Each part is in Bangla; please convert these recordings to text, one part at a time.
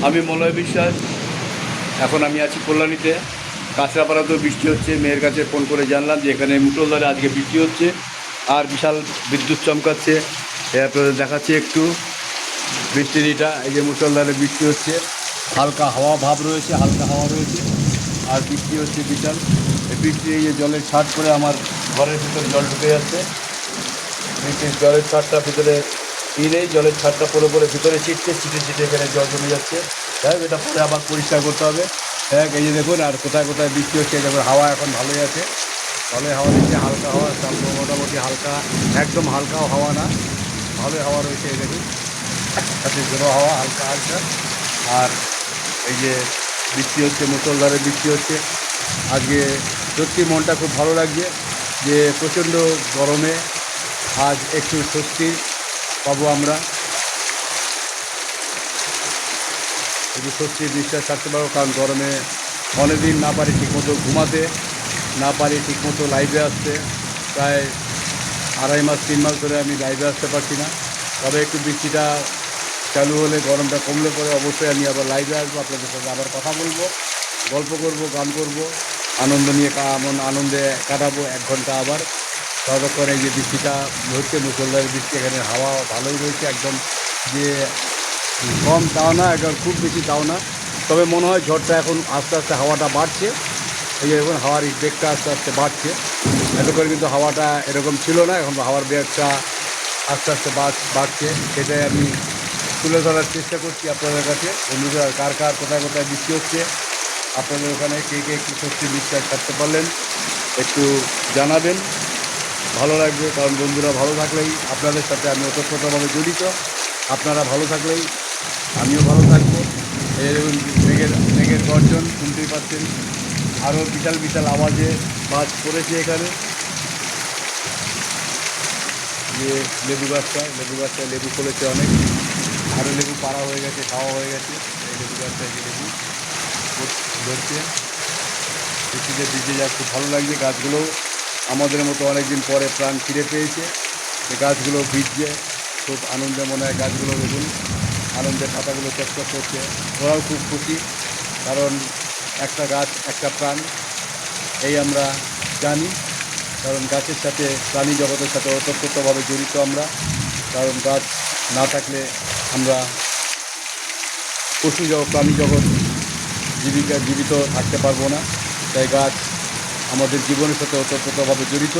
আমি মলয় বিশ্বাস। এখন আমি আছি কল্যাণীতে। কাঁচরাপাড়াতেও বৃষ্টি হচ্ছে। মেয়ের কাছে ফোন করে জানলাম যে এখানে মুষলধারে আজকে বৃষ্টি হচ্ছে আর বিশাল বিদ্যুৎ চমকাচ্ছে। আপনাদের দেখাচ্ছি একটু বৃষ্টির এটা। এই যে মুষলধারে বৃষ্টি হচ্ছে, হালকা হাওয়া ভাব রয়েছে, হালকা হাওয়া রয়েছে আর বৃষ্টি হচ্ছে বিশাল। এই বৃষ্টি এই যে জলের ছাট করে আমার ঘরের ভিতরে জল ঢুকে যাচ্ছে। বৃষ্টির জলের ছাটটা ভিতরে নেই, জলের ছাটটা পরে পরে ভিতরে ছিটছে, ছিটে ছিটে এখানে জল জমে যাচ্ছে। যাই হোক, এটা পরে আবার পরিষ্কার করতে হবে। এক এই যে দেখুন, আর কোথায় কোথায় বৃষ্টি হচ্ছে। দেখুন হাওয়া এখন ভালোই আছে, ভালোই হাওয়া দিচ্ছে, হালকা হাওয়া, মোটামুটি হালকা, একদম হালকাও হাওয়া না, ভালোই হাওয়া রয়েছে। এই দেখুন, সাথে জোরো হাওয়া, হালকা হালকা। আর এই যে বৃষ্টি হচ্ছে, মুষলধারে বৃষ্টি হচ্ছে। আজকে সত্যি মনটা খুব ভালো লাগছে যে প্রচণ্ড গরমে আজ একটু স্বস্তি পাবো আমরা, একটু স্বস্তির নিঃশ্বাস ছাড়তে পারবো। কারণ গরমে অনেকদিন না পারি ঠিকমতো ঘুমাতে, না পারি ঠিকমতো লাইভে আসতে। প্রায় 2.5 মাস 3 মাস ধরে আমি লাইভে আসতে পারছি না। তবে একটু বৃষ্টিটা চালু হলে, গরমটা কমলে পরে অবশ্যই আমি আবার লাইভে আসবো, আপনাদের সাথে আবার কথা বলবো, গল্প করব, গান করব, আনন্দ নিয়ে আনন্দে কাটাবো 1 ঘন্টা আবার। ততক্ষণ এই যে বৃষ্টিটা হচ্ছে, মুষলধারে বৃষ্টি, এখানে হাওয়া ভালোই রয়েছে, একদম যে কম তাও না, একদম খুব বেশি তাও না। তবে মনে হয় ঝড়টা এখন আস্তে আস্তে হাওয়াটা বাড়ছে। এই যে এখন হাওয়ার বেগটা আস্তে আস্তে বাড়ছে। এতক্ষণ কিন্তু হাওয়াটা এরকম ছিল না, এখন হাওয়ার বেগটা আস্তে আস্তে বাড়ছে। সেটাই আমি তুলে ধরার চেষ্টা করছি আপনাদের কাছে। বন্ধুরা, কার কার কোথায় কোথায় বৃষ্টি হচ্ছে, আপনাদের ওখানে কে কে একটু স্বস্তির নিঃশ্বাস ছাড়তে পারলেন একটু জানাবেন, ভালো লাগবে। কারণ বন্ধুরা ভালো থাকলেই আপনাদের সাথে আমি ওতপ্রোতভাবে জড়িত। আপনারা ভালো থাকলেই আমিও ভালো থাকবো। এই দেখুন, মেঘের গর্জন শুনতেই পাচ্ছেন, আরও বিশাল বিশাল আওয়াজে বাজ পড়েছে এখানে। যে লেবু গাছটায় লেবু ফলেছে অনেক, আরও লেবু পাড়া হয়ে গেছে, খাওয়া হয়ে গেছে। এই লেবু গাছটায় যে লেবু ধরছে, বৃষ্টিতে ভিজে যা খুব ভালো লাগছে। গাছগুলোও আমাদের মতো অনেকদিন পরে প্রাণ ফিরে পেয়েছে। এই গাছগুলো ভিজছে, খুব আনন্দে মনে হয়। গাছগুলো দেখুন, আনন্দে পাতাগুলো চকচক করছে, ওরাও খুব খুশি। কারণ একটা গাছ একটা প্রাণ, এই আমরা জানি। কারণ গাছের সাথে, প্রাণী জগতের সাথে ওতপ্রোতভাবে জড়িত আমরা। কারণ গাছ না থাকলে আমরা প্রাণী জগৎ জীবিত থাকতে পারবো না। তাই গাছ আমাদের জীবনের সাথে ওতপ্রোতভাবে জড়িত।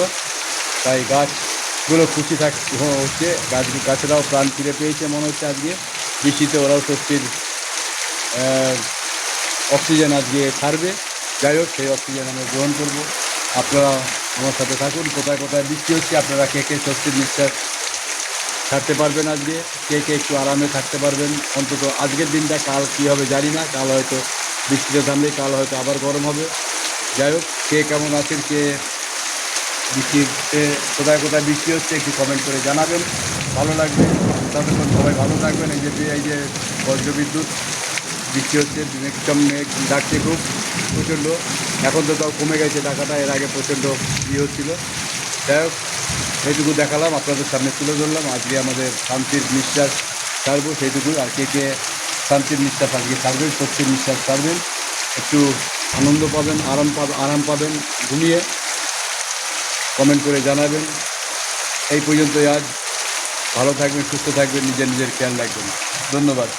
তাই গাছগুলো খুশি হচ্ছে, গাছেরাও প্রাণ ফিরে পেয়েছে মনে হচ্ছে আজকে বৃষ্টিতে। ওরাও স্বস্তির অক্সিজেন আজকে ছাড়বে। যাই হোক, সেই অক্সিজেন আমরা গ্রহণ করব। আপনারা আমার সাথে থাকুন। কোথায় কোথায় বৃষ্টি হচ্ছে, আপনারা কে কে স্বস্তির নিঃশ্বাস ছাড়তে পারবেন আজকে, কে কে একটু আরামে থাকতে পারবেন অন্তত আজকের দিনটা। কাল কী হবে জানি না, কাল হয়তো বৃষ্টিতে থামলে কাল হয়তো আবার গরম হবে। যাই হোক, কে কেমন আছেন, কে বৃষ্টিতে কোথায় কোথায় বৃষ্টি হচ্ছে একটু কমেন্ট করে জানাবেন, ভালো লাগবে। ততক্ষণ সবাই ভালো থাকবেন। এই যে বজ্রবিদ্যুৎ বৃষ্টি হচ্ছে, মেঘ ডাকছে খুব প্রচণ্ড। এখন তো তাও কমে গেছে ডাকাটা, এর আগে প্রচণ্ড হচ্ছিলো। যাই হোক, এইটুকু দেখালাম, আপনাদের সামনে তুলে ধরলাম। আজকে আমাদের শান্তির নিঃশ্বাস ছাড়বো সেইটুকু। আর কে কে শান্তির নিঃশ্বাস আজকে ছাড়বেন, স্বস্তির নিঃশ্বাস ছাড়বেন, একটু আনন্দ পাবেন, আরাম পাবেন ঘুমিয়ে, কমেন্ট করে জানাবেন। এই পর্যন্তই আজ। ভালো থাকবেন, সুস্থ থাকবেন, নিজের খেয়াল রাখবেন। ধন্যবাদ।